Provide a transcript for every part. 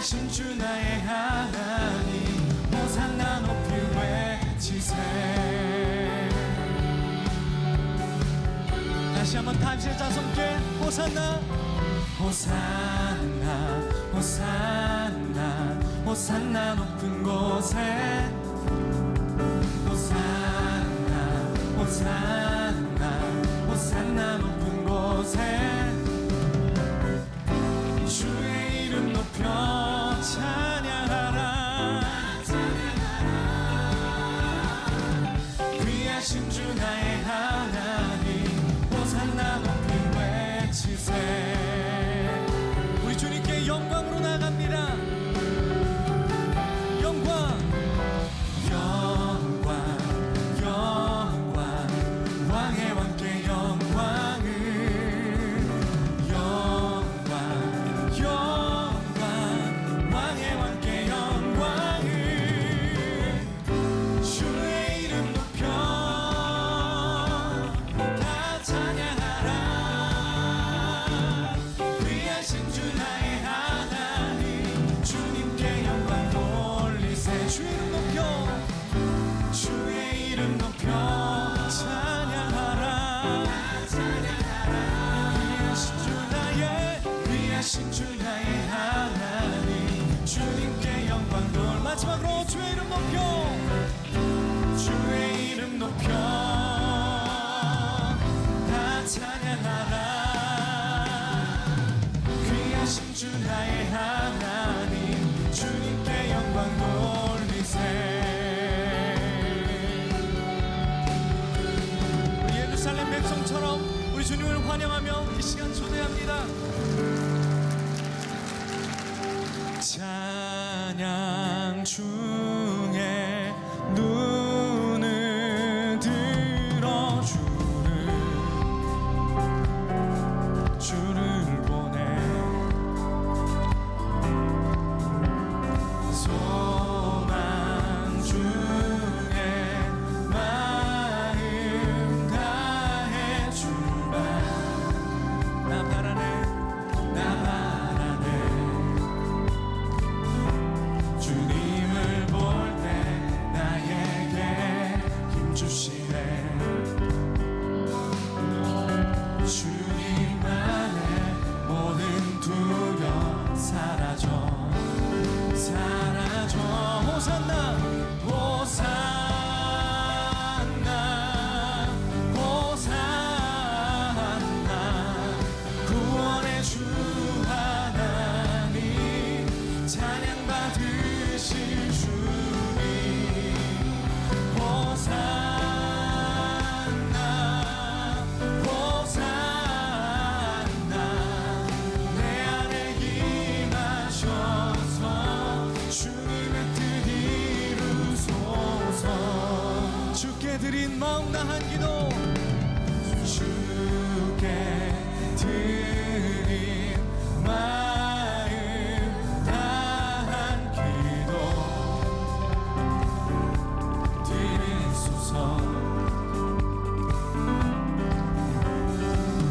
귀하신 주 나의 하나님 호산나 높이 외치세. 다시 한번 다시 자손께 호산나 호산나 호산나 호산나 높은 곳에 호산나 호산나 호산나 높은 곳에 주의 이름 높여 찬양하라. 귀하신 주 나의 하나님 호산나 높이 외치세. 우리 주님께 영광으로 나갑니다. 영광 영광 영광 왕의 왕께 영광을 영광 영광 왕의 왕께 영광을 주의 이름 높여 다 찬양하라. 귀하신 주 나의 하나님 주님께 영광 돌리세. 주의 이름 높여 주의 이름 높여 찬양하라. 귀하신 주 나의 하나님 주님께 영광 돌. 마지막으로 주의 이름 높여 주의 이름 높여 다 찬양하라. 귀하신 주 나의 하나님 주님께 영광 돌리세. 예루살렘 백성처럼 우리 주님을 환영하며 이 시간 초대합니다. 찬양 중에 눈을 들어 주를 보내. 소망 중에 마음 다해 주마. 나 바라네 나 바라네. 주님을 볼 때 나에게 힘주시네. 주님만의 모든 두려움 사라져 사라져. 호산나 호산나 호산나 구원의 주 하나님 찬양 받으실 주님. 호산나 호산나 내 안에 임하셔서 주님의 뜻 이루소서. 주께 드린 마음 다한 기도 주께 드린 마음 다한 기도 드리소서.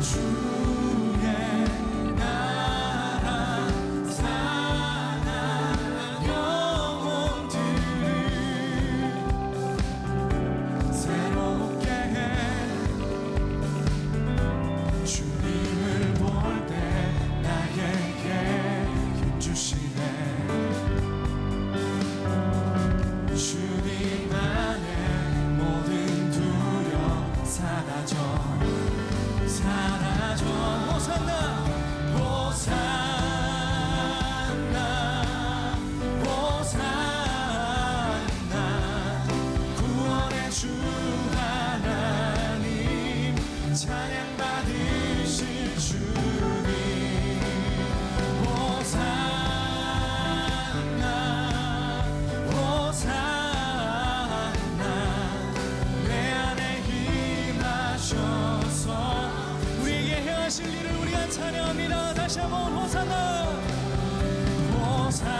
주의 나라 사랑한 영혼들을 새롭게 해. 주님을 볼 때 나에게 힘주시네. 주님만의 모든 두려움 사라져 사라져. 호산나 호산나 호산나 구원의 주 하나님 찬양 받으실 주님. 호산나 호산나 내 안에 임하셔서 우리에게 행하실 일을 우리가 찬양합니다. 다시 한번 호산나 호산나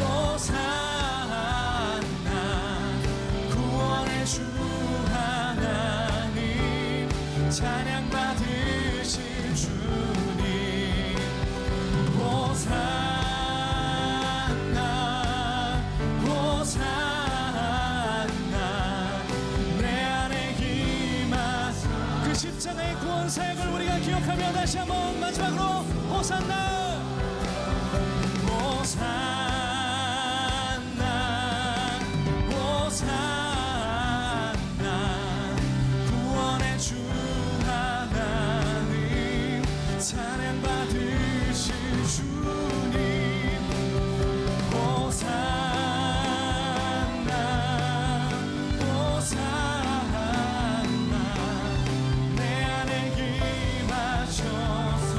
호산나 구원의 주 하나님 찬양 받으실 주님. 다시 한번 마지막으로 호산나 호산나 호산나 구원의 주 하나님 찬양 받으신 주님 호산나 호산나 내 안에 임하셔서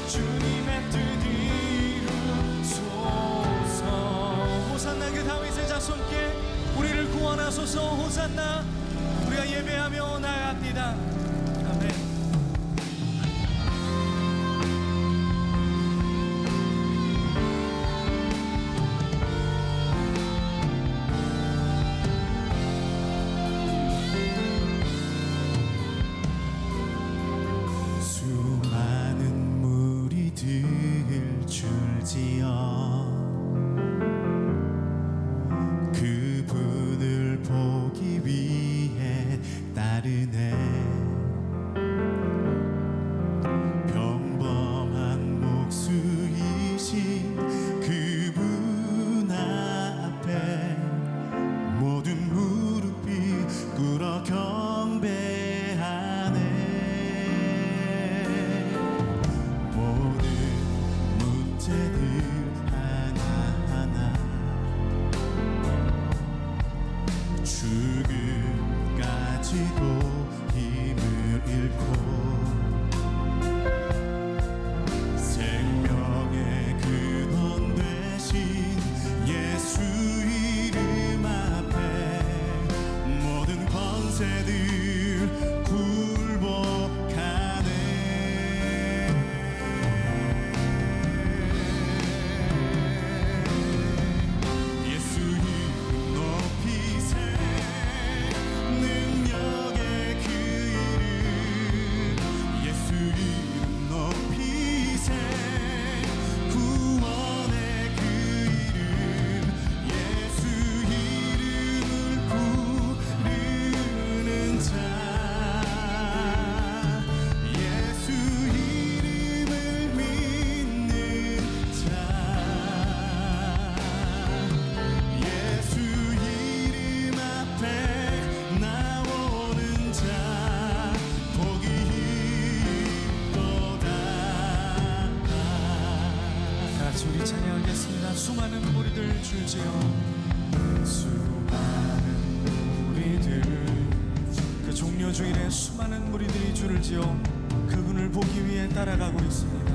주님의 뜻 이루소서. 호산나 그 다윗의 자손께 우리를 구원하소서. 호산나 우리가 예배하며 나아갑니다. 아멘. 수많은 무리들 줄지어 그분을 보기 위해 따르네. 평범한 목수이신 그분 앞에 모든 무릎이 꿇어 경배하네. 모든 문제들 하나하나 죽음까지도 힘을 잃고 생명의 근원 되신 예수 이름 앞에 모든 권세들 굴복하네. 예수 이름 높이세. 능력의 그 이름 예수 이름 높이세. 구원의 그 이름 예수 이름을 부르는 자 예수 이름을 믿는 자 예수 이름 앞에 나오는 자 복이 있도다. 같이 우리 찬양하겠습니다. 수많은 무리들 줄지어 수많은 무리들 그 종려주일에 수많은 무리들이 줄을 지어 그분을 보기 위해 따라가고 있습니다.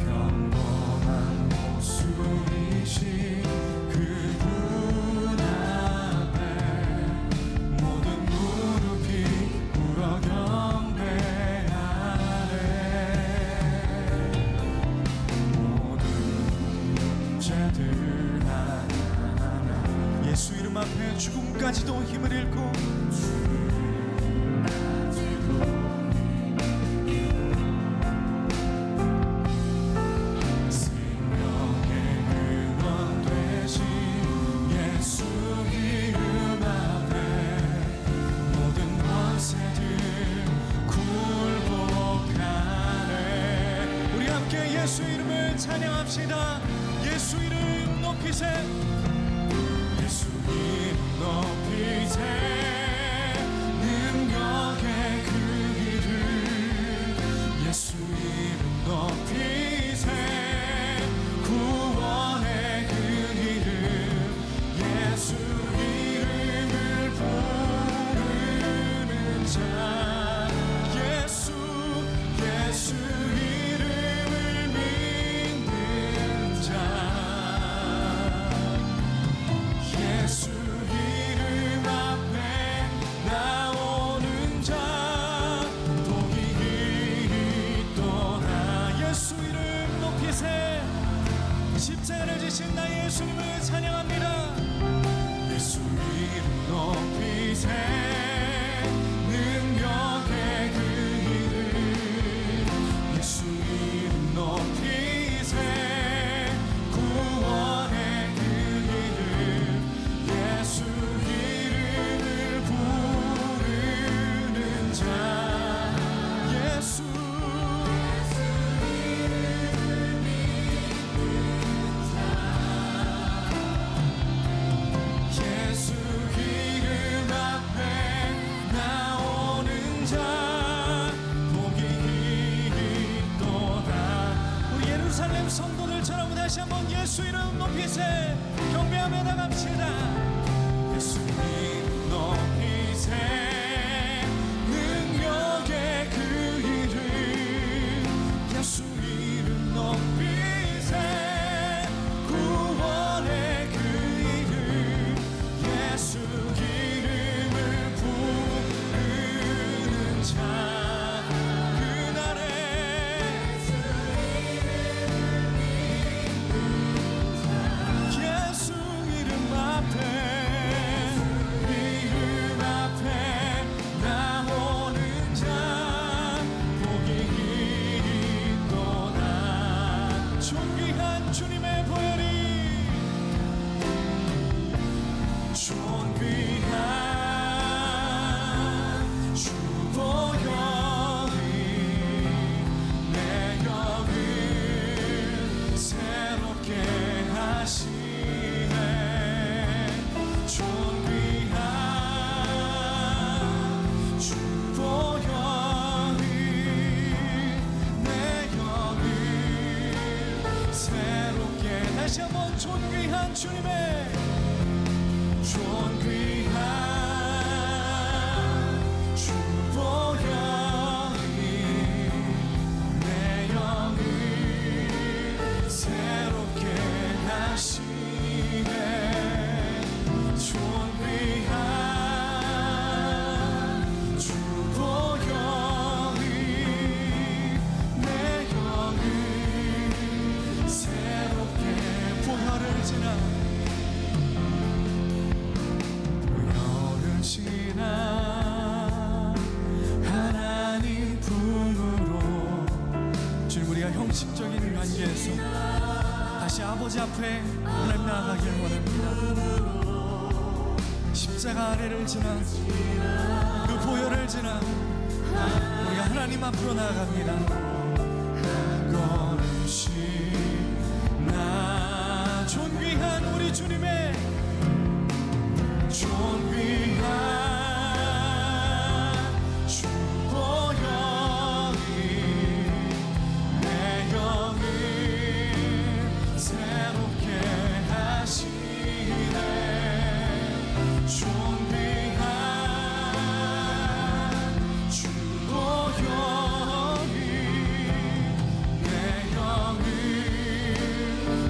평범한 모습이신 그분 앞에 모든 무릎이 꿇어 경배하네. 모든 문제들 하나하나 예수 이름 앞에 죽음까지도 힘을 잃고 생명의 근원 되신 예수 이름 앞에 모든 권세들 굴복하네. 우리 함께 예수 이름을 찬양합시다. 예수 이름 높이세. 예수 이름 높이세. 능력의 그 이름 예수 이름 높이세. 구원의 그 이름 예수 이름을 부르는 자 예수 이름을 믿는 자 예수 이름 높이세 경배하며 나갑시다. 예수님 높이세 능력의 그 이름 예수 이름 높이세 구원의 그 이름 예수 이름을 부르는 자 그날에 예수 이름 앞에 나오는 자 복이 있도다. 존귀한 주님의 보혈이 존귀한 주 보혈이 내 영을 새롭게 하시네. 존귀한 주 보혈이 내 영을 새롭게 다시 한번 존귀한 주님의 존귀한 주 보혈이 내 영을 새롭게 하시네. 존귀한 주 보혈이 내 영을 새롭게 보혈을 지나 하나님 품으로 주님 우리가 형식적인 관계에서 다시 아버지 앞에 하나님 나아가길 원합니다. 십자가 아래를 지나 그 보혈을 지나 우리가 하나님 앞으로 나아갑니다. 한 걸음씩 나 존귀한 우리 주님의 존귀한 주 보혈이 내 영을 새롭게 하시네. 존귀한 주 보혈이 내 영을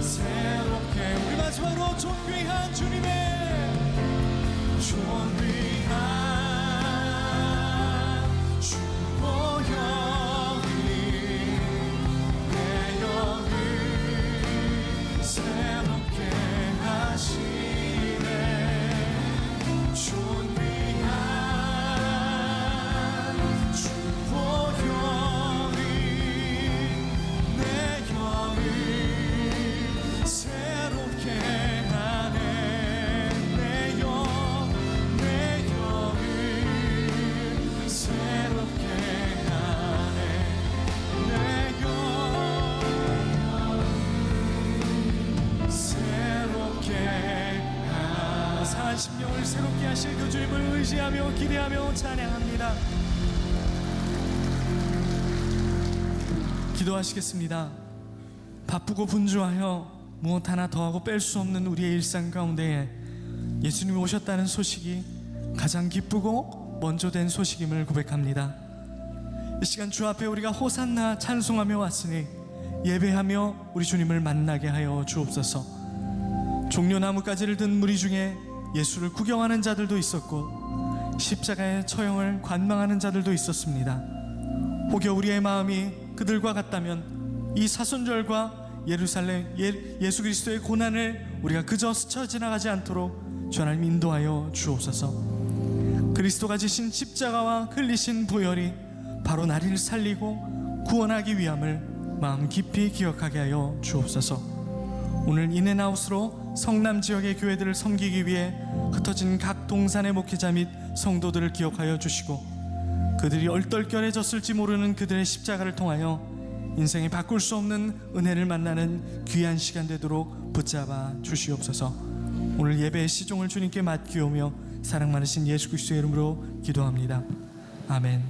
새롭게 우리 마지막으로 존귀한 주님의 존귀한 주 보혈이 내 영을 새롭게 하시네. 존귀한 주 보혈이 내 영을 새롭게 하네. 내 영 새롭게 하네. 내 영 새롭게 하네. 상한 심령을 새롭게 하실 그 주님을 의지하며 기대하며 찬양합니다. 기도하시겠습니다. 바쁘고 분주하여 무엇 하나 더하고 뺄 수 없는 우리의 일상 가운데에 예수님이 오셨다는 소식이 가장 기쁘고 먼저 된 소식임을 고백합니다. 이 시간 주 앞에 우리가 호산나 찬송하며 왔으니 예배하며 우리 주님을 만나게 하여 주옵소서. 종려나무가지를 든 무리 중에 예수를 구경하는 자들도 있었고 십자가의 처형을 관망하는 자들도 있었습니다. 혹여 우리의 마음이 그들과 같다면 이 사순절과 예루살렘 예수 그리스도의 고난을 우리가 그저 스쳐 지나가지 않도록 주 하나님 인도하여 주옵소서. 그리스도가 지신 십자가와 흘리신 보혈이 바로 나를 살리고 구원하기 위함을 마음 깊이 기억하게 하여 주옵소서. 오늘 인앤아웃으로 성남 지역의 교회들을 섬기기 위해 흩어진 각 동산의 목회자 및 성도들을 기억하여 주시고 그들이 얼떨결해졌을지 모르는 그들의 십자가를 통하여 인생이 바꿀 수 없는 은혜를 만나는 귀한 시간 되도록 붙잡아 주시옵소서. 오늘 예배의 시종을 주님께 맡기오며 사랑 많으신 예수 그리스도의 이름으로 기도합니다. 아멘.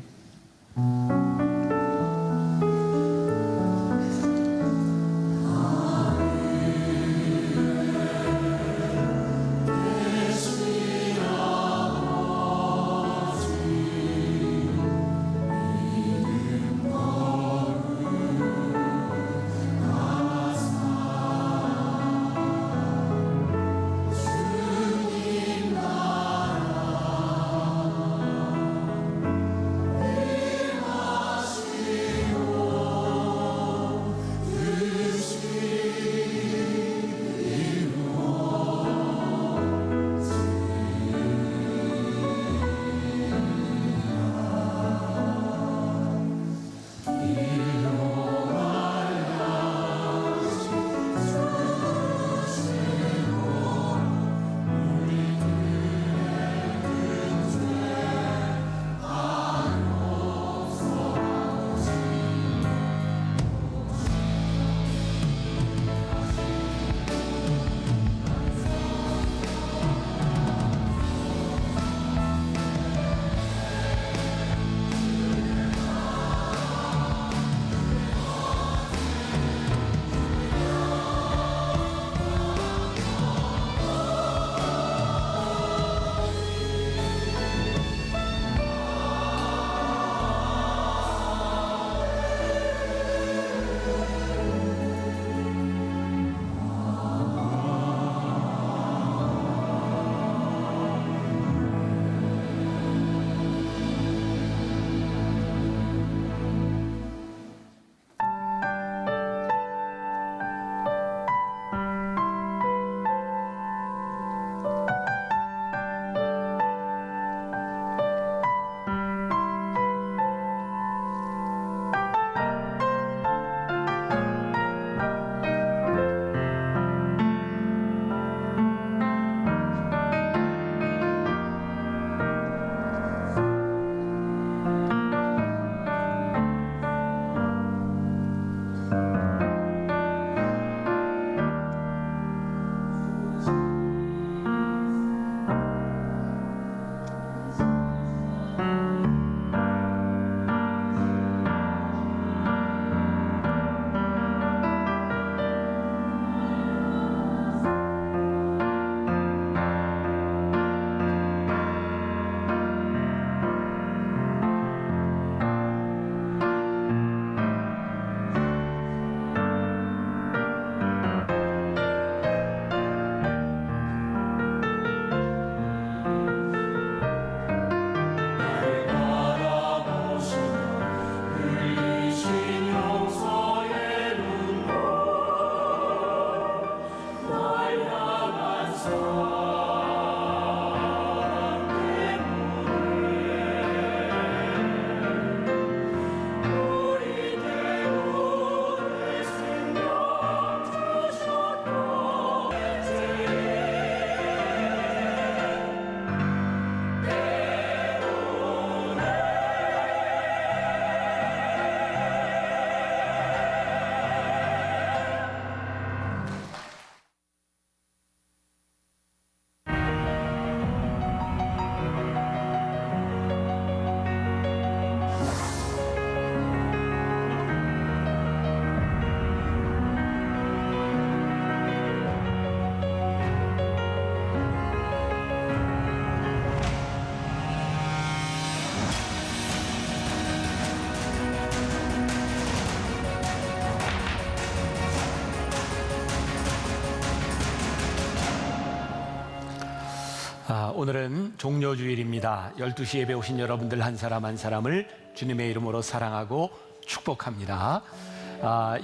오늘은 종료주일입니다. 12시 예배 오신 여러분들 한 사람 한 사람을 주님의 이름으로 사랑하고 축복합니다.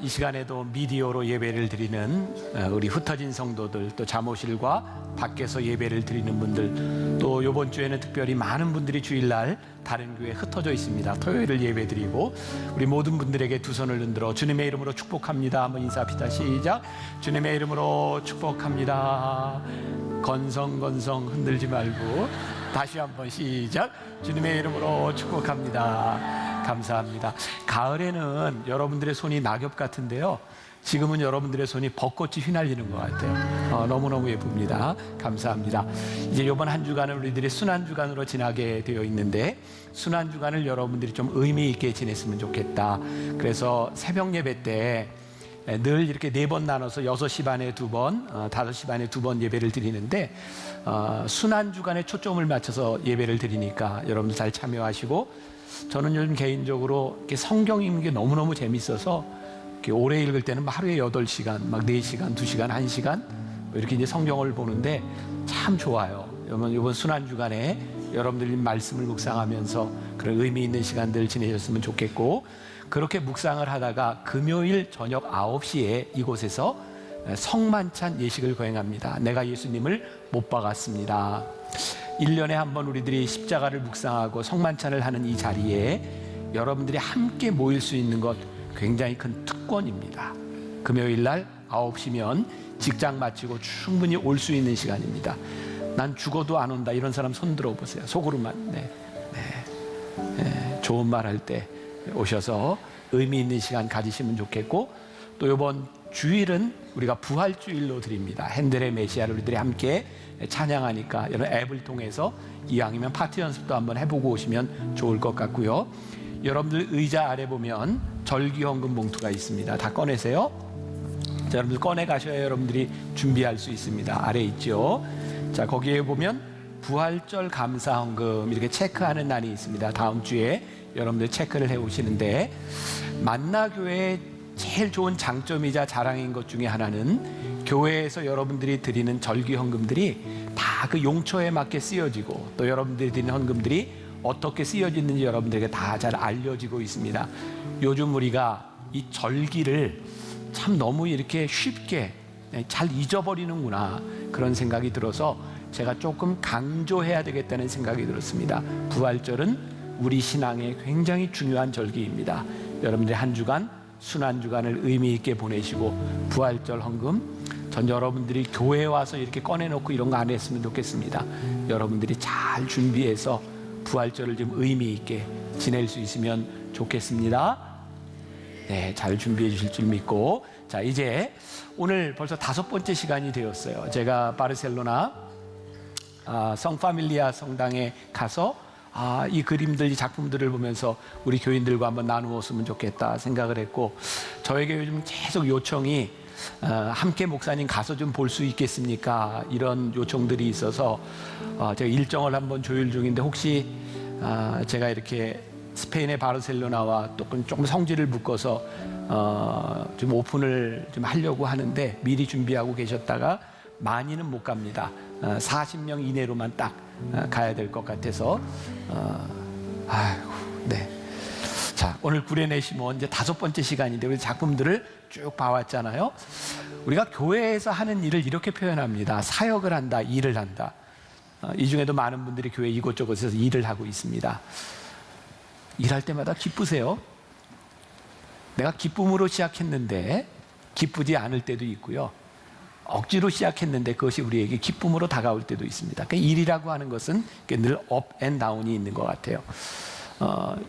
이 시간에도 미디어로 예배를 드리는 우리 흩어진 성도들, 또 잠옷실과 밖에서 예배를 드리는 분들, 또 이번 주에는 특별히 많은 분들이 주일날 다른 교회에 흩어져 있습니다. 토요일을 예배 드리고 우리 모든 분들에게 두 손을 흔들어 주님의 이름으로 축복합니다. 한번 인사합시다. 시작. 주님의 이름으로 축복합니다. 건성건성 흔들지 말고 다시 한번 시작. 주님의 이름으로 축복합니다. 감사합니다. 가을에는 여러분들의 손이 낙엽 같은데요, 지금은 여러분들의 손이 벚꽃이 휘날리는 것 같아요. 너무너무 예쁩니다. 감사합니다. 이제 이번 한 주간은 우리들이 순환주간으로 지나게 되어 있는데, 순환주간을 여러분들이 좀 의미 있게 지냈으면 좋겠다. 그래서 새벽 예배 때 늘 이렇게 4번 나눠서 6시 반에 2번, 5시 반에 2번 예배를 드리는데, 순환주간에 초점을 맞춰서 예배를 드리니까 여러분들 잘 참여하시고, 저는 요즘 개인적으로 이렇게 성경 읽는 게 너무너무 재밌어서 이렇게 오래 읽을 때는 하루에 8시간, 막 4시간, 2시간, 1시간 이렇게 이제 성경을 보는데 참 좋아요. 여러분 이번 순환주간에 여러분들이 말씀을 묵상하면서 그런 의미 있는 시간들 지내셨으면 좋겠고, 그렇게 묵상을 하다가 금요일 저녁 9시에 이곳에서 성만찬 예식을 거행합니다. 내가 예수님을 못 박았습니다. 1년에 한 번 우리들이 십자가를 묵상하고 성만찬을 하는 이 자리에 여러분들이 함께 모일 수 있는 것 굉장히 큰 특권입니다. 금요일 날 9시면 직장 마치고 충분히 올 수 있는 시간입니다. 난 죽어도 안 온다 이런 사람 손 들어보세요. 속으로만. 좋은 말 할 때 오셔서 의미 있는 시간 가지시면 좋겠고, 또 이번 주일은 우리가 부활주일로 드립니다. 핸델의 메시아를 우리들이 함께 찬양하니까 여러분 앱을 통해서 이왕이면 파티 연습도 한번 해보고 오시면 좋을 것 같고요. 여러분들 의자 아래 보면 절기헌금 봉투가 있습니다. 다 꺼내세요. 자, 여러분들 꺼내 가셔야 여러분들이 준비할 수 있습니다. 아래 있죠. 자, 거기에 보면 부활절 감사헌금 이렇게 체크하는 날이 있습니다. 다음 주에 여러분들 체크를 해 오시는데, 만나교회의 제일 좋은 장점이자 자랑인 것 중에 하나는 교회에서 여러분들이 드리는 절기헌금들이 다 그 용처에 맞게 쓰여지고, 또 여러분들이 드리는 헌금들이 어떻게 쓰여지는지 여러분들에게 다 잘 알려지고 있습니다. 요즘 우리가 이 절기를 참 너무 이렇게 쉽게 잘 잊어버리는구나 그런 생각이 들어서 제가 조금 강조해야 되겠다는 생각이 들었습니다. 부활절은 우리 신앙에 굉장히 중요한 절기입니다. 여러분들이 한 주간 순환주간을 의미 있게 보내시고, 부활절 헌금 전 여러분들이 교회에 와서 이렇게 꺼내놓고 이런 거 안 했으면 좋겠습니다. 여러분들이 잘 준비해서 부활절을 좀 의미 있게 지낼 수 있으면 좋겠습니다. 네, 잘 준비해 주실 줄 믿고, 자, 이제 오늘 벌써 5번째 시간이 되었어요. 제가 바르셀로나 성파밀리아 성당에 가서 이 그림들, 이 작품들을 보면서 우리 교인들과 한번 나누었으면 좋겠다 생각을 했고, 저에게 요즘 계속 요청이 함께 목사님 가서 좀 볼 수 있겠습니까? 이런 요청들이 있어서 제가 일정을 한번 조율 중인데, 혹시 제가 이렇게 스페인의 바르셀로나와 조금 성지를 묶어서 좀 오픈을 좀 하려고 하는데 미리 준비하고 계셨다가 많이는 못 갑니다. 40명 이내로만 딱 가야 될 것 같아서 네. 자, 오늘 구레네시몬 이제 5번째 시간인데 우리 작품들을 쭉 봐왔잖아요. 우리가 교회에서 하는 일을 이렇게 표현합니다. 사역을 한다, 일을 한다. 이 중에도 많은 분들이 교회 이곳저곳에서 일을 하고 있습니다. 일할 때마다 기쁘세요? 내가 기쁨으로 시작했는데 기쁘지 않을 때도 있고요. 억지로 시작했는데 그것이 우리에게 기쁨으로 다가올 때도 있습니다. 그러니까 일이라고 하는 것은 늘 업 앤 다운이 있는 것 같아요.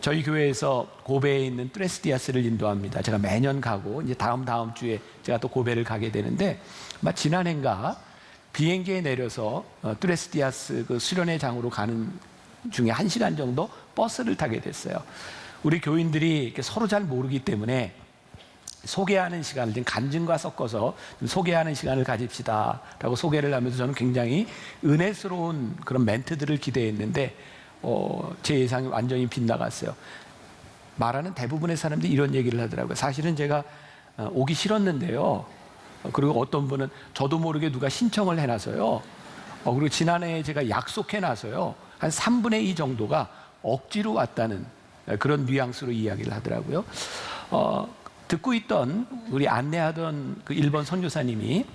저희 교회에서 고베에 있는 뚜레스디아스를 인도합니다. 제가 매년 가고 이제 다음 주에 제가 또 고베를 가게 되는데, 지난해인가 비행기에 내려서 뚜레스디아스 그 수련회 장으로 가는 중에 1시간 정도 버스를 타게 됐어요. 우리 교인들이 이렇게 서로 잘 모르기 때문에 소개하는 시간을 좀 간증과 섞어서 좀 소개하는 시간을 가집시다 라고 소개를 하면서 저는 굉장히 은혜스러운 그런 멘트들을 기대했는데 제 예상이 완전히 빗나갔어요. 말하는 대부분의 사람들이 이런 얘기를 하더라고요. 사실은 제가 오기 싫었는데요, 그리고 어떤 분은 저도 모르게 누가 신청을 해놔서요, 그리고 지난해에 제가 약속해놔서요, 한 3분의 2 정도가 억지로 왔다는 그런 뉘앙스로 이야기를 하더라고요. 듣고 있던 우리 안내하던 그 일본 선교사님이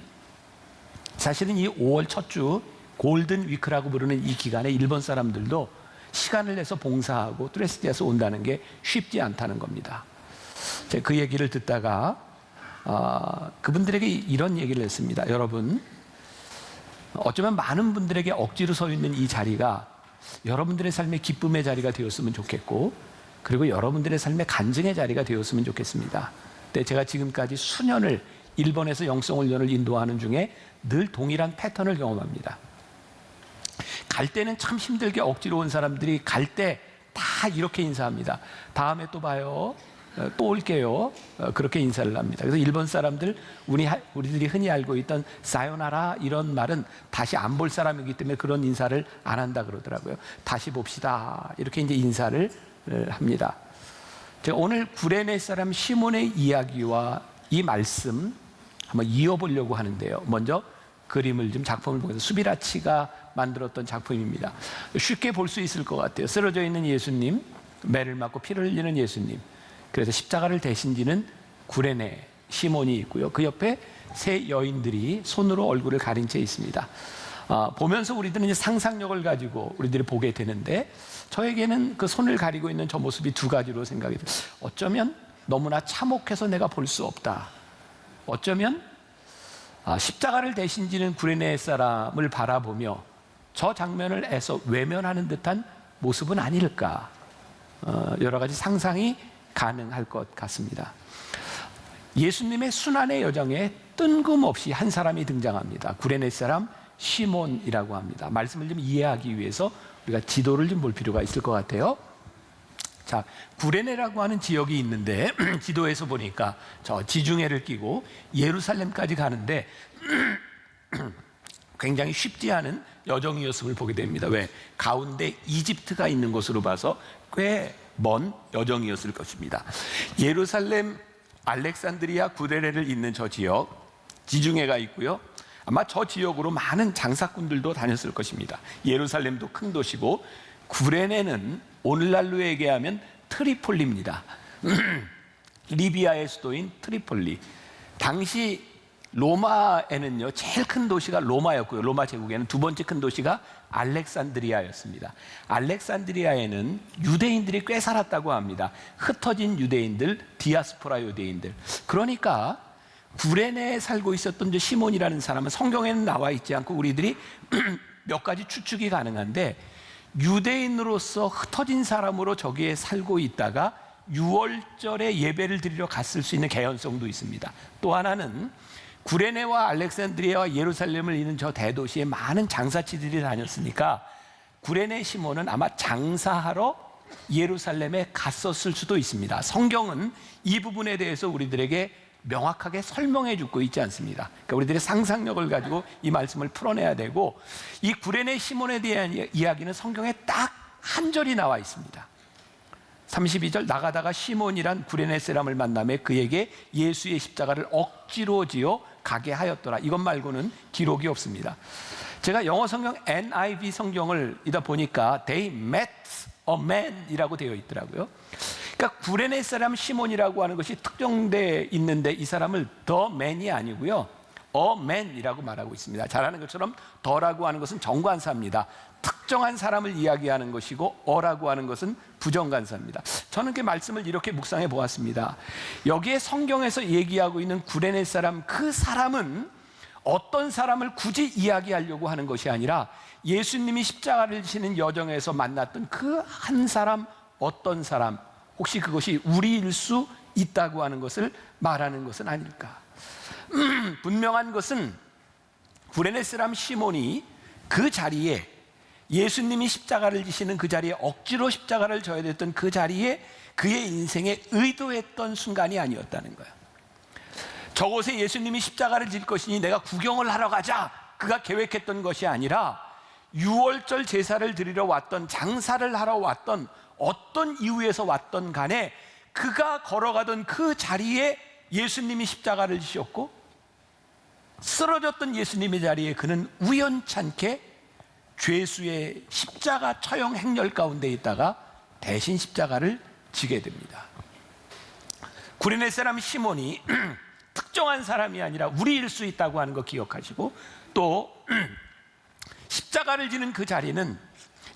사실은 이 5월 첫 주 골든 위크라고 부르는 이 기간에 일본 사람들도 시간을 내서 봉사하고 트레스티에서 온다는 게 쉽지 않다는 겁니다. 제가 그 얘기를 듣다가 그분들에게 이런 얘기를 했습니다. 여러분, 어쩌면 많은 분들에게 억지로 서 있는 이 자리가 여러분들의 삶의 기쁨의 자리가 되었으면 좋겠고, 그리고 여러분들의 삶의 간증의 자리가 되었으면 좋겠습니다. 근데 제가 지금까지 수년을 일본에서 영성훈련을 인도하는 중에 늘 동일한 패턴을 경험합니다. 갈 때는 참 힘들게 억지로 온 사람들이 갈 때 다 이렇게 인사합니다. 다음에 또 봐요. 또 올게요. 그렇게 인사를 합니다. 그래서 일본 사람들, 우리들이 흔히 알고 있던 사요나라 이런 말은 다시 안 볼 사람이기 때문에 그런 인사를 안 한다 그러더라고요. 다시 봅시다. 이렇게 이제 인사를 합니다. 제가 오늘 구레네 사람 시몬의 이야기와 이 말씀 한번 이어보려고 하는데요. 먼저 그림을 좀 작품을 보면서 수비라치가 만들었던 작품입니다. 쉽게 볼 수 있을 것 같아요. 쓰러져 있는 예수님, 매를 맞고 피를 흘리는 예수님. 그래서 십자가를 대신 지는 구레네 시몬이 있고요. 그 옆에 세 여인들이 손으로 얼굴을 가린 채 있습니다. 보면서 우리들은 이제 상상력을 가지고 우리들이 보게 되는데, 저에게는 그 손을 가리고 있는 저 모습이 두 가지로 생각이 돼요. 어쩌면 너무나 참혹해서 내가 볼 수 없다. 어쩌면 십자가를 대신 지는 구레네 사람을 바라보며 저 장면을 애써 외면하는 듯한 모습은 아닐까. 여러 가지 상상이 가능할 것 같습니다. 예수님의 순환의 여정에 뜬금없이 한 사람이 등장합니다. 구레네 사람 시몬이라고 합니다. 말씀을 좀 이해하기 위해서 우리가 지도를 좀 볼 필요가 있을 것 같아요. 자, 구레네라고 하는 지역이 있는데 지도에서 보니까 저 지중해를 끼고 예루살렘까지 가는데 굉장히 쉽지 않은 여정이었음을 보게 됩니다. 왜? 가운데 이집트가 있는 것으로 봐서 꽤 먼 여정이었을 것입니다. 예루살렘, 알렉산드리아, 구레네를 잇는 저 지역, 지중해가 있고요. 아마 저 지역으로 많은 장사꾼들도 다녔을 것입니다. 예루살렘도 큰 도시고, 구레네는 오늘날로 얘기하면 트리폴리입니다. 리비아의 수도인 트리폴리. 당시 로마에는요, 제일 큰 도시가 로마였고요. 로마 제국에는 두 번째 큰 도시가 알렉산드리아였습니다. 알렉산드리아에는 유대인들이 꽤 살았다고 합니다. 흩어진 유대인들, 디아스포라 유대인들. 그러니까 구레네에 살고 있었던 저 시몬이라는 사람은 성경에는 나와 있지 않고 우리들이 몇 가지 추측이 가능한데, 유대인으로서 흩어진 사람으로 저기에 살고 있다가 6월절에 예배를 드리러 갔을 수 있는 개연성도 있습니다. 또 하나는 구레네와 알렉산드리아와 예루살렘을 잇는 저 대도시에 많은 장사치들이 다녔으니까 구레네 시몬은 아마 장사하러 예루살렘에 갔었을 수도 있습니다. 성경은 이 부분에 대해서 우리들에게 명확하게 설명해 주고 있지 않습니다. 그러니까 우리들의 상상력을 가지고 이 말씀을 풀어내야 되고, 이 구레네 시몬에 대한 이야기는 성경에 딱 한 절이 나와 있습니다. 32절, 나가다가 시몬이란 구레네 사람을 만나매 그에게 예수의 십자가를 억지로 지어 가게 하였더라. 이것 말고는 기록이 없습니다. 제가 영어 성경 NIV 성경을 이다 보니까 They met a man 이라고 되어 있더라고요. 그러니까 구레네 사람 시몬이라고 하는 것이 특정되어 있는데, 이 사람을 the man이 아니고요, a man이라고 말하고 있습니다. 잘 아는 것처럼 the라고 하는 것은 정관사입니다. 특정한 사람을 이야기하는 것이고 어라고 하는 것은 부정관사입니다. 저는 그 말씀을 이렇게 묵상해 보았습니다. 여기에 성경에서 얘기하고 있는 구레네 사람, 그 사람은 어떤 사람을 굳이 이야기하려고 하는 것이 아니라 예수님이 십자가를 지는 여정에서 만났던 그 한 사람, 어떤 사람, 혹시 그것이 우리일 수 있다고 하는 것을 말하는 것은 아닐까. 분명한 것은 구레네 사람 시몬이 그 자리에, 예수님이 십자가를 지시는 그 자리에, 억지로 십자가를 져야 됐던 그 자리에 그의 인생에 의도했던 순간이 아니었다는 거예요. 저곳에 예수님이 십자가를 질 것이니 내가 구경을 하러 가자, 그가 계획했던 것이 아니라 6월절 제사를 드리러 왔던, 장사를 하러 왔던, 어떤 이유에서 왔던 간에 그가 걸어가던 그 자리에 예수님이 십자가를 지셨고, 쓰러졌던 예수님의 자리에 그는 우연찮게 죄수의 십자가 처형 행렬 가운데 있다가 대신 십자가를 지게 됩니다. 구레네 사람 시몬이 특정한 사람이 아니라 우리일 수 있다고 하는 거 기억하시고, 또 십자가를 지는 그 자리는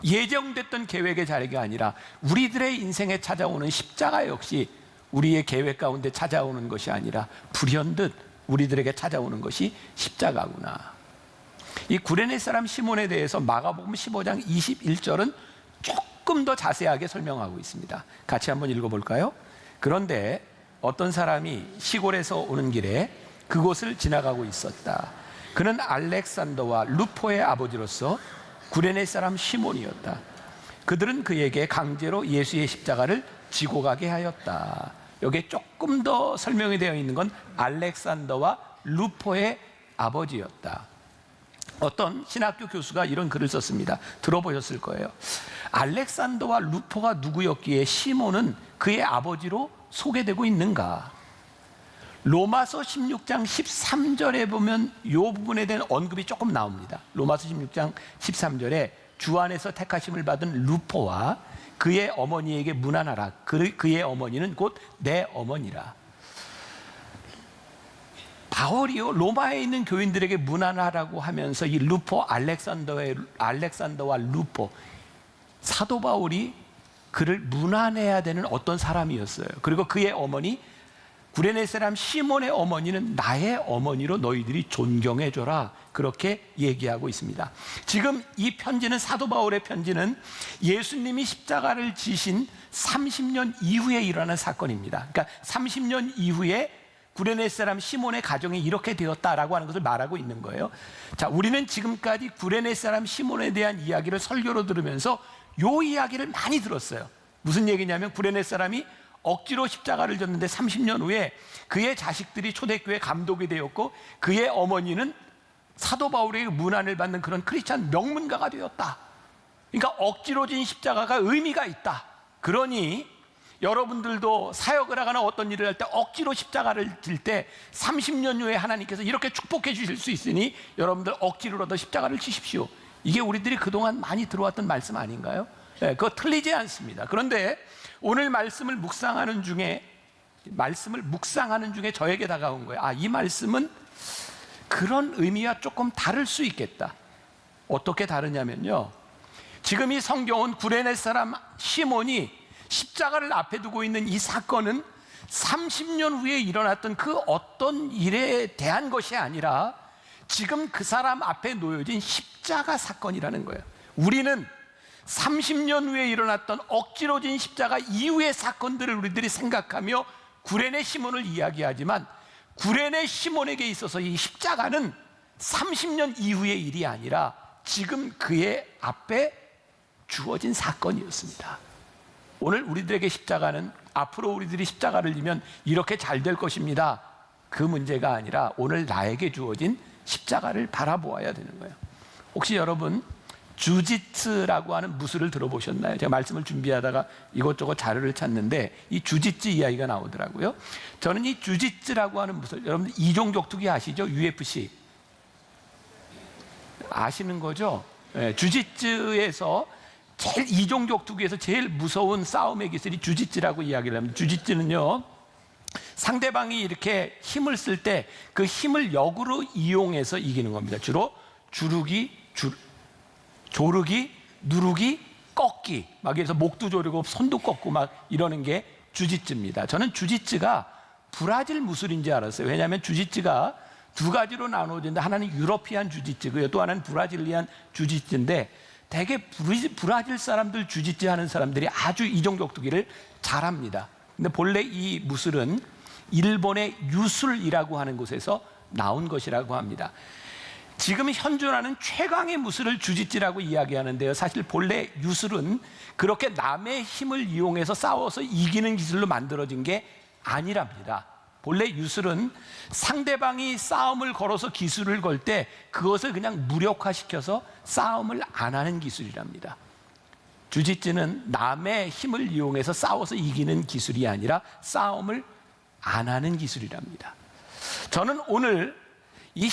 예정됐던 계획의 자리가 아니라 우리들의 인생에 찾아오는 십자가 역시 우리의 계획 가운데 찾아오는 것이 아니라 불현듯 우리들에게 찾아오는 것이 십자가구나. 이 구레네 사람 시몬에 대해서 마가복음 15장 21절은 조금 더 자세하게 설명하고 있습니다. 같이 한번 읽어볼까요? 그런데 어떤 사람이 시골에서 오는 길에 그곳을 지나가고 있었다. 그는 알렉산더와 루포의 아버지로서 구레네 사람 시몬이었다. 그들은 그에게 강제로 예수의 십자가를 지고 가게 하였다. 여기에 조금 더 설명이 되어 있는 건 알렉산더와 루포의 아버지였다. 어떤 신학교 교수가 이런 글을 썼습니다. 들어보셨을 거예요. 알렉산더와 루포가 누구였기에 시몬은 그의 아버지로 소개되고 있는가? 로마서 16장 13절에 보면 이 부분에 대한 언급이 조금 나옵니다. 로마서 16장 13절에 주 안에서 택하심을 받은 루포와 그의 어머니에게 문안하라. 그의 어머니는 곧 내 어머니라. 바울이요 로마에 있는 교인들에게 문안하라고 하면서 이 루포 알렉산더와 루포, 사도 바울이 그를 문안해야 되는 어떤 사람이었어요. 그리고 그의 어머니 구레네 사람 시몬의 어머니는 나의 어머니로 너희들이 존경해줘라, 그렇게 얘기하고 있습니다. 지금 이 편지는, 사도 바울의 편지는 예수님이 십자가를 지신 30년 이후에 일어난 사건입니다. 그러니까 30년 이후에 구레네 사람 시몬의 가정이 이렇게 되었다라고 하는 것을 말하고 있는 거예요. 자, 우리는 지금까지 구레네 사람 시몬에 대한 이야기를 설교로 들으면서 요 이야기를 많이 들었어요. 무슨 얘기냐면 구레네 사람이 억지로 십자가를 졌는데 30년 후에 그의 자식들이 초대교회 감독이 되었고 그의 어머니는 사도 바울에게 문안을 받는 그런 크리스찬 명문가가 되었다. 그러니까 억지로 진 십자가가 의미가 있다. 그러니 여러분들도 사역을 하거나 어떤 일을 할 때 억지로 십자가를 질 때 30년 후에 하나님께서 이렇게 축복해 주실 수 있으니 여러분들 억지로라도 십자가를 지십시오. 이게 우리들이 그동안 많이 들어왔던 말씀 아닌가요? 네, 그거 틀리지 않습니다. 그런데 오늘 말씀을 묵상하는 중에 저에게 다가온 거예요. 아, 이 말씀은 그런 의미와 조금 다를 수 있겠다. 어떻게 다르냐면요, 지금 이 성경은 구레네 사람 시몬이 십자가를 앞에 두고 있는 이 사건은 30년 후에 일어났던 그 어떤 일에 대한 것이 아니라 지금 그 사람 앞에 놓여진 십자가 사건이라는 거예요. 우리는 30년 후에 일어났던 억지로 진 십자가 이후의 사건들을 우리들이 생각하며 구레네 시몬을 이야기하지만 구레네 시몬에게 있어서 이 십자가는 30년 이후의 일이 아니라 지금 그의 앞에 주어진 사건이었습니다. 오늘 우리들에게 십자가는 앞으로 우리들이 십자가를 지면 이렇게 잘 될 것입니다, 그 문제가 아니라 오늘 나에게 주어진 십자가를 바라보아야 되는 거예요. 혹시 여러분 주지츠라고 하는 무술을 들어보셨나요? 제가 말씀을 준비하다가 이것저것 자료를 찾는데 이 주지츠 이야기가 나오더라고요. 저는 이 주지츠라고 하는 무술, 여러분들 이종격투기 아시죠? UFC 아시는 거죠? 네, 주지츠에서 제일 이종격투기에서 제일 무서운 싸움의 기술이 주지츠라고 이야기를 합니다. 주지츠는요, 상대방이 이렇게 힘을 쓸 때 그 힘을 역으로 이용해서 이기는 겁니다. 주로 조르기, 누르기, 꺾기, 막 이래서 목도 조르고 손도 꺾고 막 이러는 게 주지츠입니다. 저는 주지츠가 브라질 무술인지 알았어요. 왜냐하면 주지츠가 두 가지로 나누어진다. 하나는 유러피안 주지츠고요, 또 하나는 브라질리안 주지츠인데 대개 브라질 사람들 주지츠 하는 사람들이 아주 이종격투기를 잘합니다. 근데 본래 이 무술은 일본의 유술이라고 하는 곳에서 나온 것이라고 합니다. 지금 현존하는 최강의 무술을 주지츠라고 이야기하는데요, 사실 본래 유술은 그렇게 남의 힘을 이용해서 싸워서 이기는 기술로 만들어진 게 아니랍니다. 본래 유술은 상대방이 싸움을 걸어서 기술을 걸 때 그것을 그냥 무력화시켜서 싸움을 안 하는 기술이랍니다. 주지츠는 남의 힘을 이용해서 싸워서 이기는 기술이 아니라 싸움을 안 하는 기술이랍니다. 저는 오늘 이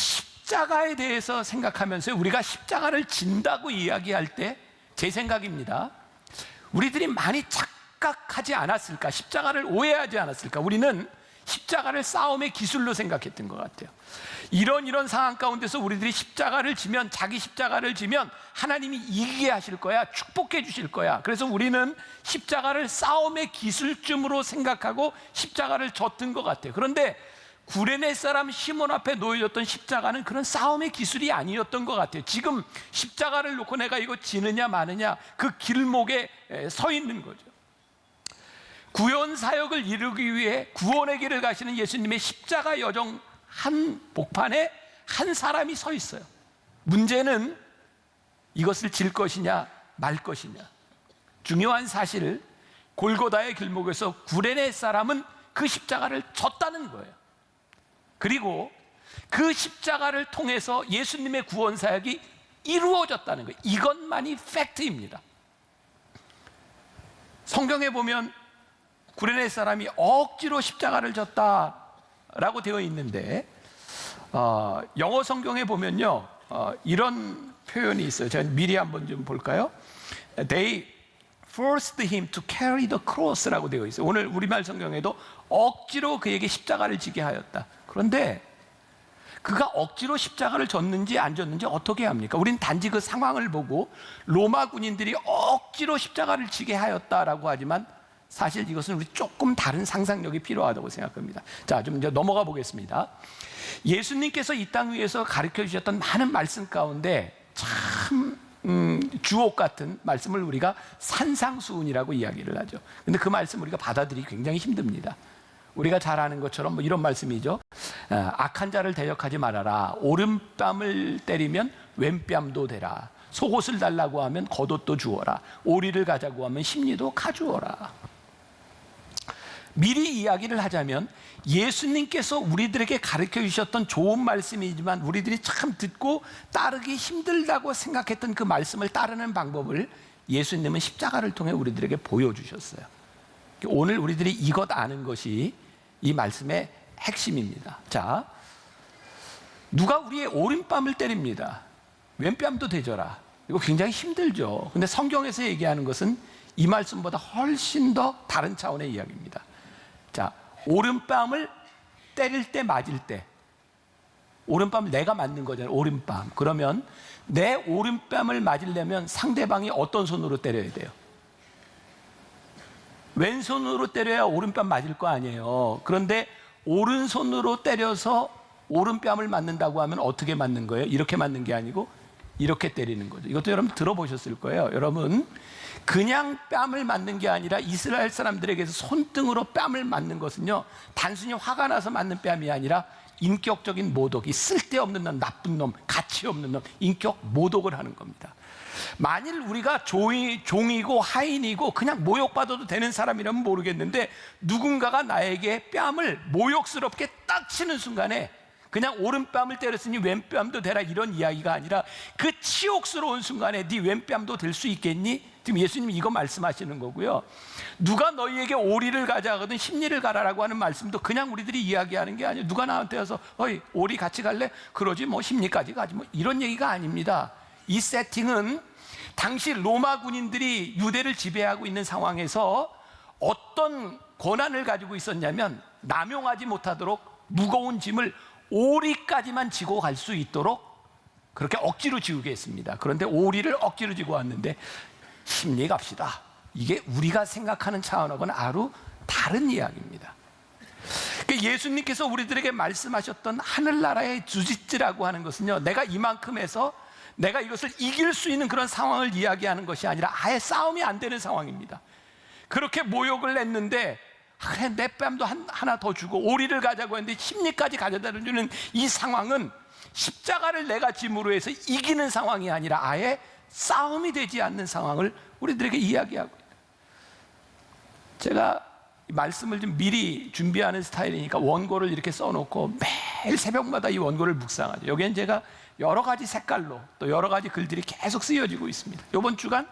십자가에 대해서 생각하면서 우리가 십자가를 진다고 이야기할 때 제 생각입니다. 우리들이 많이 착각하지 않았을까? 십자가를 오해하지 않았을까? 우리는 십자가를 싸움의 기술로 생각했던 것 같아요. 이런 상황 가운데서 우리들이 십자가를 지면, 자기 십자가를 지면 하나님이 이기게 하실 거야, 축복해 주실 거야. 그래서 우리는 십자가를 싸움의 기술쯤으로 생각하고 십자가를 졌던 것 같아요. 그런데 구레네 사람 시몬 앞에 놓여졌던 십자가는 그런 싸움의 기술이 아니었던 것 같아요. 지금 십자가를 놓고 내가 이거 지느냐 마느냐 그 길목에 서 있는 거죠. 구원 사역을 이루기 위해 구원의 길을 가시는 예수님의 십자가 여정 한 복판에 한 사람이 서 있어요. 문제는 이것을 질 것이냐 말 것이냐. 중요한 사실, 골고다의 길목에서 구레네 사람은 그 십자가를 졌다는 거예요. 그리고 그 십자가를 통해서 예수님의 구원 사역이 이루어졌다는 거예요. 이것만이 팩트입니다. 성경에 보면 구레네 사람이 억지로 십자가를 졌다라고 되어 있는데 영어 성경에 보면요 이런 표현이 있어요. 제가 미리 한번 좀 볼까요? They forced him to carry the cross라고 되어 있어요. 오늘 우리말 성경에도 억지로 그에게 십자가를 지게 하였다. 그런데 그가 억지로 십자가를 졌는지 안 졌는지 어떻게 합니까? 우린 단지 그 상황을 보고 로마 군인들이 억지로 십자가를 지게 하였다라고 하지만 사실 이것은 우리 조금 다른 상상력이 필요하다고 생각합니다. 자, 좀 이제 넘어가 보겠습니다. 예수님께서 이 땅 위에서 가르쳐 주셨던 많은 말씀 가운데 참 주옥 같은 말씀을 우리가 산상수훈이라고 이야기를 하죠. 근데 그 말씀 우리가 받아들이기 굉장히 힘듭니다. 우리가 잘 아는 것처럼 뭐 이런 말씀이죠. 악한 자를 대적하지 말아라. 오른뺨을 때리면 왼뺨도 대라. 속옷을 달라고 하면 겉옷도 주어라. 오리를 가자고 하면 심리도 가주어라. 미리 이야기를 하자면 예수님께서 우리들에게 가르쳐 주셨던 좋은 말씀이지만 우리들이 참 듣고 따르기 힘들다고 생각했던 그 말씀을 따르는 방법을 예수님은 십자가를 통해 우리들에게 보여주셨어요. 오늘 우리들이 이것 아는 것이 이 말씀의 핵심입니다. 자, 누가 우리의 오른뺨을 때립니다. 왼뺨도 대줘라. 이거 굉장히 힘들죠. 근데 성경에서 얘기하는 것은 이 말씀보다 훨씬 더 다른 차원의 이야기입니다. 자, 오른뺨을 때릴 때 맞을 때, 오른뺨을 내가 맞는 거잖아요. 오른뺨. 그러면 내 오른뺨을 맞으려면 상대방이 어떤 손으로 때려야 돼요? 왼손으로 때려야 오른뺨 맞을 거 아니에요. 그런데 오른손으로 때려서 오른뺨을 맞는다고 하면 어떻게 맞는 거예요? 이렇게 맞는 게 아니고 이렇게 때리는 거죠. 이것도 여러분 들어보셨을 거예요. 여러분, 그냥 뺨을 맞는 게 아니라 이스라엘 사람들에게서 손등으로 뺨을 맞는 것은요, 단순히 화가 나서 맞는 뺨이 아니라 인격적인 모독, 이 쓸데없는 놈, 나쁜 놈, 가치 없는 놈, 인격 모독을 하는 겁니다. 만일 우리가 종이고 하인이고 그냥 모욕받아도 되는 사람이라면 모르겠는데 누군가가 나에게 뺨을 모욕스럽게 딱 치는 순간에 그냥 오른뺨을 때렸으니 왼뺨도 대라 이런 이야기가 아니라 그 치욕스러운 순간에 네 왼뺨도 될 수 있겠니? 지금 예수님이 이거 말씀하시는 거고요. 누가 너희에게 오리를 가자 하거든 심리를 가라라고 하는 말씀도 그냥 우리들이 이야기하는 게 아니에요. 누가 나한테 와서 어이 오리 같이 갈래? 그러지 뭐 심리까지 가지 뭐 이런 얘기가 아닙니다. 이 세팅은 당시 로마 군인들이 유대를 지배하고 있는 상황에서 어떤 권한을 가지고 있었냐면 남용하지 못하도록 무거운 짐을 오리까지만 지고 갈 수 있도록 그렇게 억지로 지우게 했습니다. 그런데 오리를 억지로 지고 왔는데 심리 갑시다. 이게 우리가 생각하는 차원하고는 아주 다른 이야기입니다. 예수님께서 우리들에게 말씀하셨던 하늘나라의 주짓지라고 하는 것은요, 내가 이만큼 해서 내가 이것을 이길 수 있는 그런 상황을 이야기하는 것이 아니라 아예 싸움이 안 되는 상황입니다. 그렇게 모욕을 했는데 그래 내 뺨도 하나 더 주고 오리를 가자고 했는데 심리까지 가져다 주는 이 상황은 십자가를 내가 짐으로 해서 이기는 상황이 아니라 아예 싸움이 되지 않는 상황을 우리들에게 이야기하고 있어요. 제가 말씀을 좀 미리 준비하는 스타일이니까 원고를 이렇게 써놓고 매일 새벽마다 이 원고를 묵상하죠. 여기엔 제가 여러 가지 색깔로 또 여러 가지 글들이 계속 쓰여지고 있습니다. 이번 주간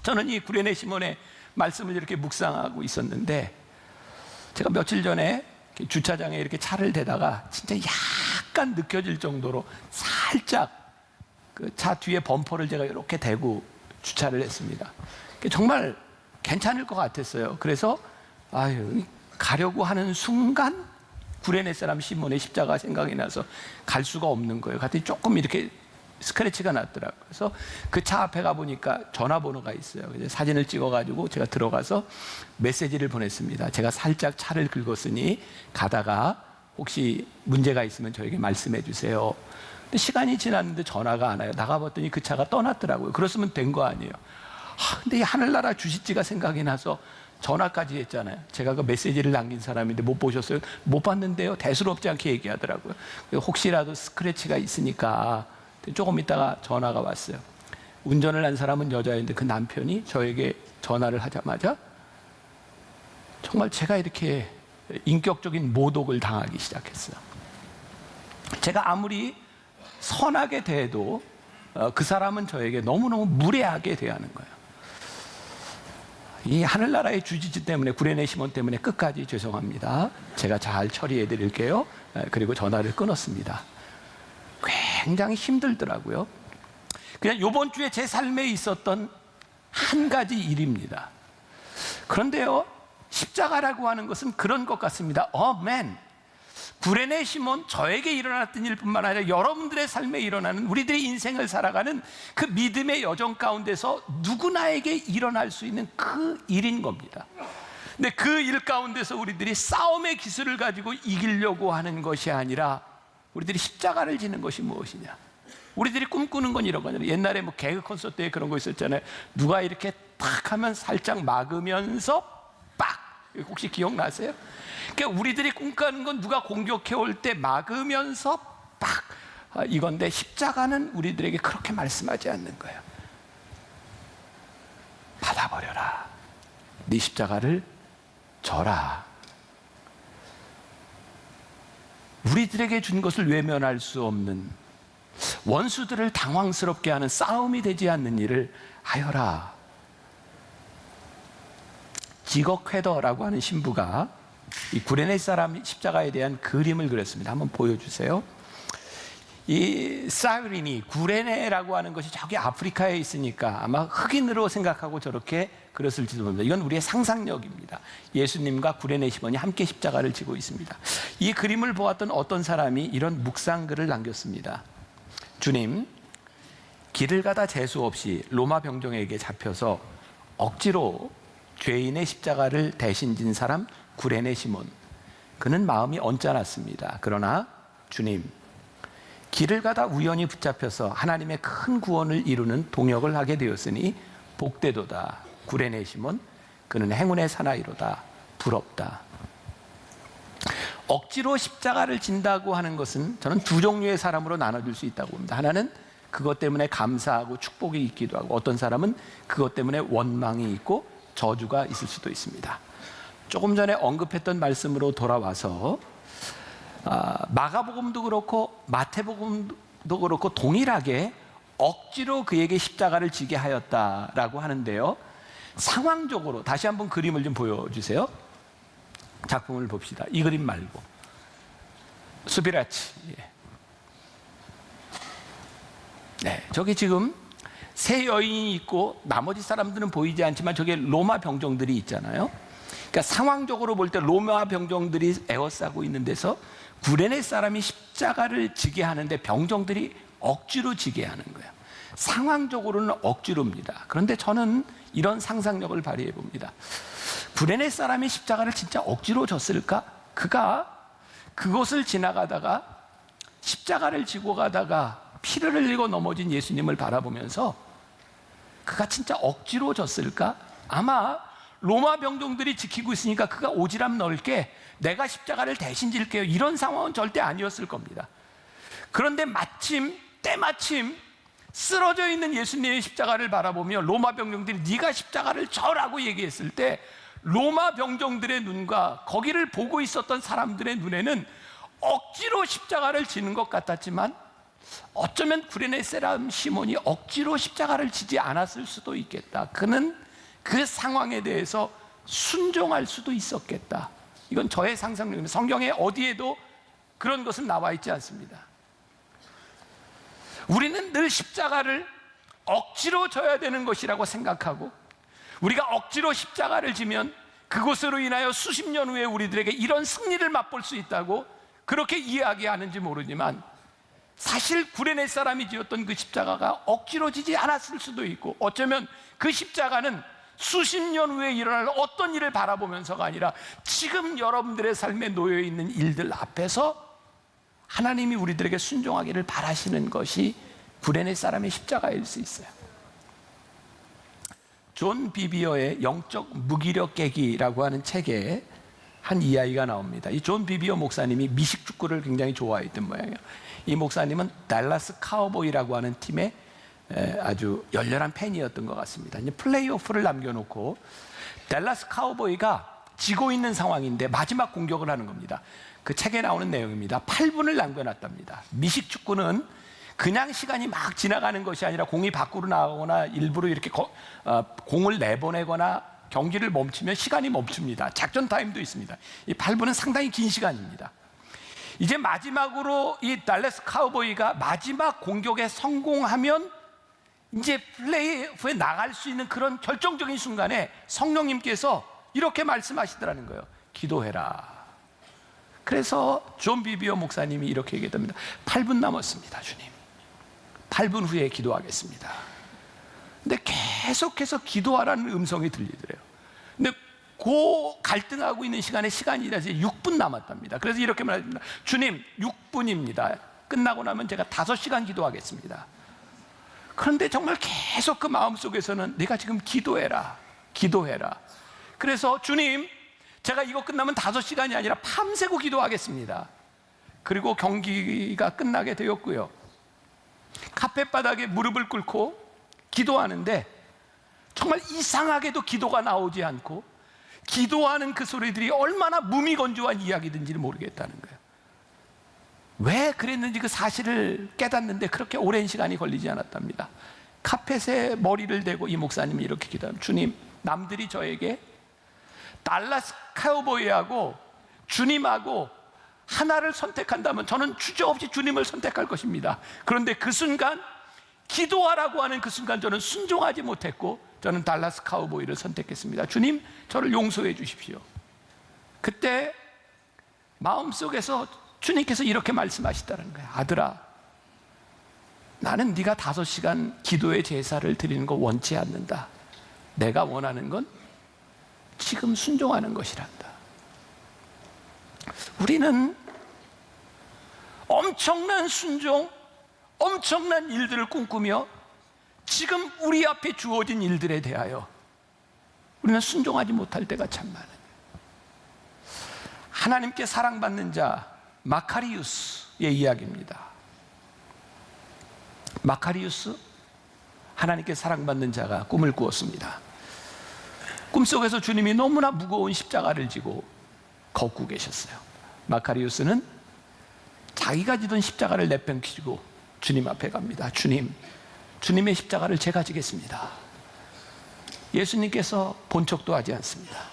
저는 이 구레네 시몬의 말씀을 이렇게 묵상하고 있었는데 제가 며칠 전에 주차장에 이렇게 차를 대다가 진짜 약간 느껴질 정도로 살짝 그 차 뒤에 범퍼를 제가 이렇게 대고 주차를 했습니다. 정말 괜찮을 것 같았어요. 그래서 가려고 하는 순간 구레네 사람 시몬의 십자가 생각이 나서 갈 수가 없는 거예요. 갔더니 조금 이렇게 스크래치가 났더라고요. 그래서 그 차 앞에 가보니까 전화번호가 있어요. 그래서 사진을 찍어가지고 제가 들어가서 메시지를 보냈습니다. 제가 살짝 차를 긁었으니 가다가 혹시 문제가 있으면 저에게 말씀해 주세요. 근데 시간이 지났는데 전화가 안 와요. 나가봤더니 그 차가 떠났더라고요. 그랬으면 된 거 아니에요. 근데 이 하늘나라 주시지가 생각이 나서 전화까지 했잖아요. 제가 그 메시지를 남긴 사람인데 못 보셨어요? 못 봤는데요. 대수롭지 않게 얘기하더라고요. 혹시라도 스크래치가 있으니까. 조금 있다가 전화가 왔어요. 운전을 한 사람은 여자인데 그 남편이 저에게 전화를 하자마자 정말 제가 이렇게 인격적인 모독을 당하기 시작했어요. 제가 아무리 선하게 대해도 그 사람은 저에게 너무너무 무례하게 대하는 거예요. 이 하늘나라의 주지지 때문에, 구레네 시몬 때문에 끝까지 죄송합니다. 제가 잘 처리해 드릴게요. 그리고 전화를 끊었습니다. 굉장히 힘들더라고요. 그냥 이번 주에 제 삶에 있었던 한 가지 일입니다. 그런데요, 십자가라고 하는 것은 그런 것 같습니다. 맨 구레네 시몬, 저에게 일어났던 일뿐만 아니라 여러분들의 삶에 일어나는, 우리들의 인생을 살아가는 그 믿음의 여정 가운데서 누구나에게 일어날 수 있는 그 일인 겁니다. 근데 그 일 가운데서 우리들이 싸움의 기술을 가지고 이기려고 하는 것이 아니라 우리들이 십자가를 지는 것이 무엇이냐? 우리들이 꿈꾸는 건 이런 거잖아요. 옛날에 뭐 개그 콘서트에 그런 거 있었잖아요. 누가 이렇게 탁 하면 살짝 막으면서 빡! 혹시 기억나세요? 그러니까 우리들이 꿈꾸는 건 누가 공격해 올 때 막으면서 빡! 이건데 십자가는 우리들에게 그렇게 말씀하지 않는 거예요. 받아버려라. 네 십자가를 져라. 우리들에게 준 것을 외면할 수 없는, 원수들을 당황스럽게 하는, 싸움이 되지 않는 일을 하여라. 지거 쾌더라고 하는 신부가 이 구레네 사람 십자가에 대한 그림을 그렸습니다. 한번 보여주세요. 이 사유리니, 구레네라고 하는 것이 저기 아프리카에 있으니까 아마 흑인으로 생각하고 저렇게 그렸을지도 모릅니다. 이건 우리의 상상력입니다. 예수님과 구레네 시몬이 함께 십자가를 지고 있습니다. 이 그림을 보았던 어떤 사람이 이런 묵상글을 남겼습니다. 주님, 길을 가다 재수 없이 로마 병정에게 잡혀서 억지로 죄인의 십자가를 대신 진 사람 구레네 시몬, 그는 마음이 언짢았습니다. 그러나 주님, 길을 가다 우연히 붙잡혀서 하나님의 큰 구원을 이루는 동역을 하게 되었으니 복되도다. 구레네 시몬, 그는 행운의 사나이로다. 부럽다. 억지로 십자가를 진다고 하는 것은 저는 두 종류의 사람으로 나눠줄 수 있다고 봅니다. 하나는 그것 때문에 감사하고 축복이 있기도 하고, 어떤 사람은 그것 때문에 원망이 있고 저주가 있을 수도 있습니다. 조금 전에 언급했던 말씀으로 돌아와서 마가복음도 그렇고 마태복음도 그렇고 동일하게 억지로 그에게 십자가를 지게 하였다라고 하는데요, 상황적으로 다시 한번 그림을 좀 보여주세요. 작품을 봅시다. 이 그림 말고 수비라치. 네, 저기 지금 세 여인이 있고 나머지 사람들은 보이지 않지만 저게 로마 병정들이 있잖아요. 그러니까 상황적으로 볼 때 로마 병정들이 에워싸고 있는 데서 구레네 사람이 십자가를 지게 하는데 병정들이 억지로 지게 하는 거예요. 상황적으로는 억지로입니다. 그런데 저는 이런 상상력을 발휘해 봅니다. 구레네 사람이 십자가를 진짜 억지로 졌을까? 그가 그곳을 지나가다가 십자가를 지고 가다가 피를 흘리고 넘어진 예수님을 바라보면서 그가 진짜 억지로 졌을까? 아마 로마 병정들이 지키고 있으니까 그가 오지랖 넓게 내가 십자가를 대신 질게요, 이런 상황은 절대 아니었을 겁니다. 그런데 때마침 쓰러져 있는 예수님의 십자가를 바라보며 로마 병정들이 네가 십자가를 져라고 얘기했을 때 로마 병정들의 눈과 거기를 보고 있었던 사람들의 눈에는 억지로 십자가를 지는 것 같았지만, 어쩌면 구레네 사람 시몬이 억지로 십자가를 지지 않았을 수도 있겠다. 그는 그 상황에 대해서 순종할 수도 있었겠다. 이건 저의 상상력입니다. 성경에 어디에도 그런 것은 나와 있지 않습니다. 우리는 늘 십자가를 억지로 져야 되는 것이라고 생각하고, 우리가 억지로 십자가를 지면 그것으로 인하여 수십 년 후에 우리들에게 이런 승리를 맛볼 수 있다고 그렇게 이야기하는지 모르지만, 사실 구레네 사람이 지었던 그 십자가가 억지로 지지 않았을 수도 있고, 어쩌면 그 십자가는 수십 년 후에 일어날 어떤 일을 바라보면서가 아니라 지금 여러분들의 삶에 놓여 있는 일들 앞에서 하나님이 우리들에게 순종하기를 바라시는 것이 구레네 사람의 십자가일 수 있어요. 존 비비어의 영적 무기력 깨기라고 하는 책에 한 이야기가 나옵니다. 이 존 비비어 목사님이 미식 축구를 굉장히 좋아했던 모양이에요. 이 목사님은 달라스 카우보이라고 하는 팀의 아주 열렬한 팬이었던 것 같습니다. 이제 플레이오프를 남겨놓고 달라스 카우보이가 지고 있는 상황인데 마지막 공격을 하는 겁니다. 그 책에 나오는 내용입니다. 8분을 남겨놨답니다. 미식 축구는 그냥 시간이 막 지나가는 것이 아니라 공이 밖으로 나가거나 일부러 이렇게 공을 내보내거나 경기를 멈추면 시간이 멈춥니다. 작전 타임도 있습니다. 이 8분은 상당히 긴 시간입니다. 이제 마지막으로 이 달래스 카우보이가 마지막 공격에 성공하면 이제 플레이오프에 나갈 수 있는 그런 결정적인 순간에 성령님께서 이렇게 말씀하시더라는 거예요. 기도해라. 그래서 존 비비어 목사님이 이렇게 얘기합니다. 8분 남았습니다, 주님. 8분 후에 기도하겠습니다. 근데 계속해서 기도하라는 음성이 들리더래요. 근데 그 갈등하고 있는 시간에 시간이 이제 6분 남았답니다. 그래서 이렇게 말합니다. 주님, 6분입니다. 끝나고 나면 제가 5시간 기도하겠습니다. 그런데 정말 계속 그 마음속에서는 내가 지금 기도해라, 기도해라. 그래서 주님, 제가 이거 끝나면 5시간이 아니라 밤새고 기도하겠습니다. 그리고 경기가 끝나게 되었고요. 카펫바닥에 무릎을 꿇고 기도하는데 정말 이상하게도 기도가 나오지 않고, 기도하는 그 소리들이 얼마나 무미건조한 이야기든지를 모르겠다는 거예요. 왜 그랬는지 그 사실을 깨닫는데 그렇게 오랜 시간이 걸리지 않았답니다. 카펫에 머리를 대고 이 목사님이 이렇게 기도합니다. 주님, 남들이 저에게 달라스 카우보이하고 주님하고 하나를 선택한다면 저는 주저없이 주님을 선택할 것입니다. 그런데 그 순간, 기도하라고 하는 그 순간 저는 순종하지 못했고 저는 달라스 카우보이를 선택했습니다. 주님, 저를 용서해 주십시오. 그때 마음속에서 주님께서 이렇게 말씀하시다는 거예요. 아들아, 나는 네가 5시간 기도의 제사를 드리는 거 원치 않는다. 내가 원하는 건 지금 순종하는 것이란다. 우리는 엄청난 순종, 엄청난 일들을 꿈꾸며 지금 우리 앞에 주어진 일들에 대하여 우리는 순종하지 못할 때가 참 많아요. 하나님께 사랑받는 자 마카리우스의 이야기입니다. 마카리우스, 하나님께 사랑받는 자가 꿈을 꾸었습니다. 꿈속에서 주님이 너무나 무거운 십자가를 지고 걷고 계셨어요. 마카리우스는 자기가 지던 십자가를 내팽개치고 주님 앞에 갑니다. 주님, 주님의 십자가를 제가 지겠습니다. 예수님께서 본 척도 하지 않습니다.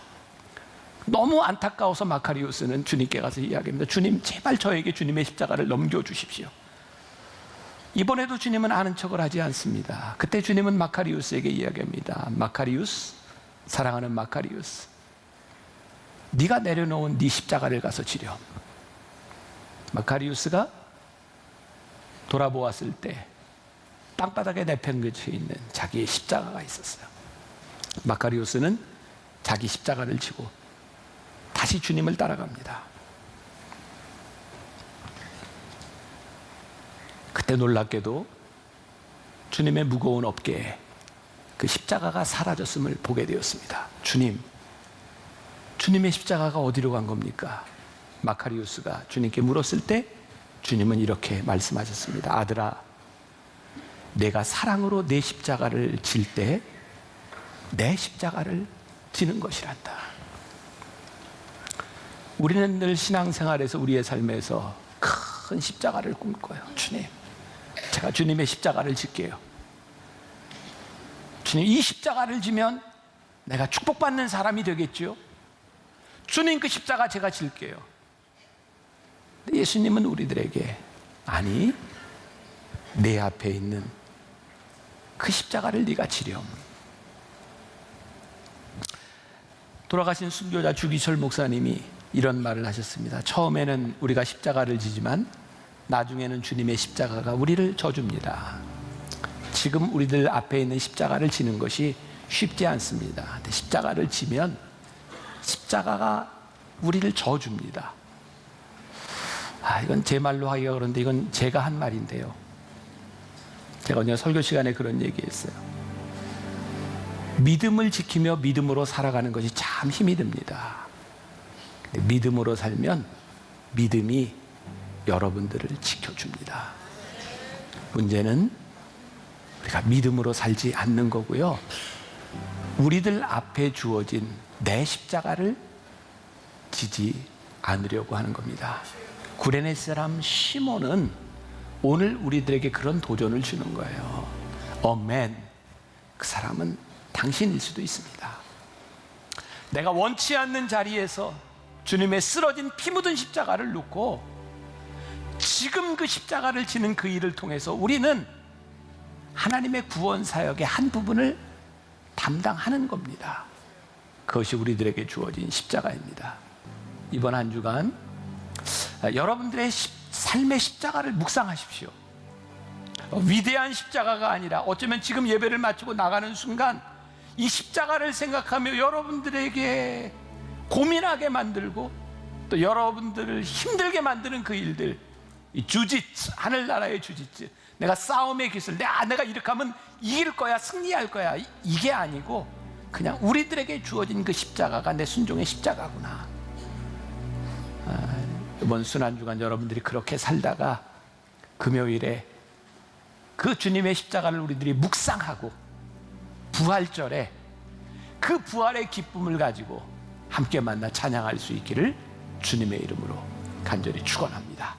너무 안타까워서 마카리우스는 주님께 가서 이야기합니다. 주님, 제발 저에게 주님의 십자가를 넘겨주십시오. 이번에도 주님은 아는 척을 하지 않습니다. 그때 주님은 마카리우스에게 이야기합니다. 마카리우스, 사랑하는 마카리우스, 네가 내려놓은 네 십자가를 가서 지렴. 마카리우스가 돌아보았을 때 땅바닥에 내팽개쳐 있는 자기의 십자가가 있었어요. 마카리우스는 자기 십자가를 지고 다시 주님을 따라갑니다. 그때 놀랍게도 주님의 무거운 어깨에 그 십자가가 사라졌음을 보게 되었습니다. 주님, 주님의 십자가가 어디로 간 겁니까? 마카리우스가 주님께 물었을 때 주님은 이렇게 말씀하셨습니다. 아들아, 내가 사랑으로 내 십자가를 질 때 내 십자가를 지는 것이란다. 우리는 늘 신앙생활에서 우리의 삶에서 큰 십자가를 꿈꿔요. 주님, 제가 주님의 십자가를 질게요. 주님, 이 십자가를 지면 내가 축복받는 사람이 되겠죠. 주님, 그 십자가 제가 질게요. 예수님은 우리들에게 아니 내 앞에 있는 그 십자가를 네가 지렴. 돌아가신 순교자 주기철 목사님이 이런 말을 하셨습니다. 처음에는 우리가 십자가를 지지만 나중에는 주님의 십자가가 우리를 져줍니다. 지금 우리들 앞에 있는 십자가를 지는 것이 쉽지 않습니다. 근데 십자가를 지면 십자가가 우리를 져줍니다. 이건 제 말로 하기가 그런데 이건 제가 한 말인데요. 제가 오늘 설교 시간에 그런 얘기했어요. 믿음을 지키며 믿음으로 살아가는 것이 참 힘이 듭니다. 근데 믿음으로 살면 믿음이 여러분들을 지켜줍니다. 문제는 우리가 믿음으로 살지 않는 거고요. 우리들 앞에 주어진 내 십자가를 지지 않으려고 하는 겁니다. 구레네 사람 시몬은 오늘 우리들에게 그런 도전을 주는 거예요. 어멘. 그 사람은 당신일 수도 있습니다. 내가 원치 않는 자리에서 주님의 쓰러진 피 묻은 십자가를 놓고 지금 그 십자가를 지는 그 일을 통해서 우리는 하나님의 구원 사역의 한 부분을 담당하는 겁니다. 그것이 우리들에게 주어진 십자가입니다. 이번 한 주간 여러분들의 삶의 십자가를 묵상하십시오. 위대한 십자가가 아니라 어쩌면 지금 예배를 마치고 나가는 순간 이 십자가를 생각하며 여러분들에게 고민하게 만들고 또 여러분들을 힘들게 만드는 그 일들, 이 주짓수, 하늘나라의 주짓수, 내가 싸움의 기술, 내가 이렇게 하면 이길 거야, 승리할 거야, 이게 아니고 그냥 우리들에게 주어진 그 십자가가 내 순종의 십자가구나. 이번 순환주간 여러분들이 그렇게 살다가 금요일에 그 주님의 십자가를 우리들이 묵상하고 부활절에 그 부활의 기쁨을 가지고 함께 만나 찬양할 수 있기를 주님의 이름으로 간절히 축원합니다.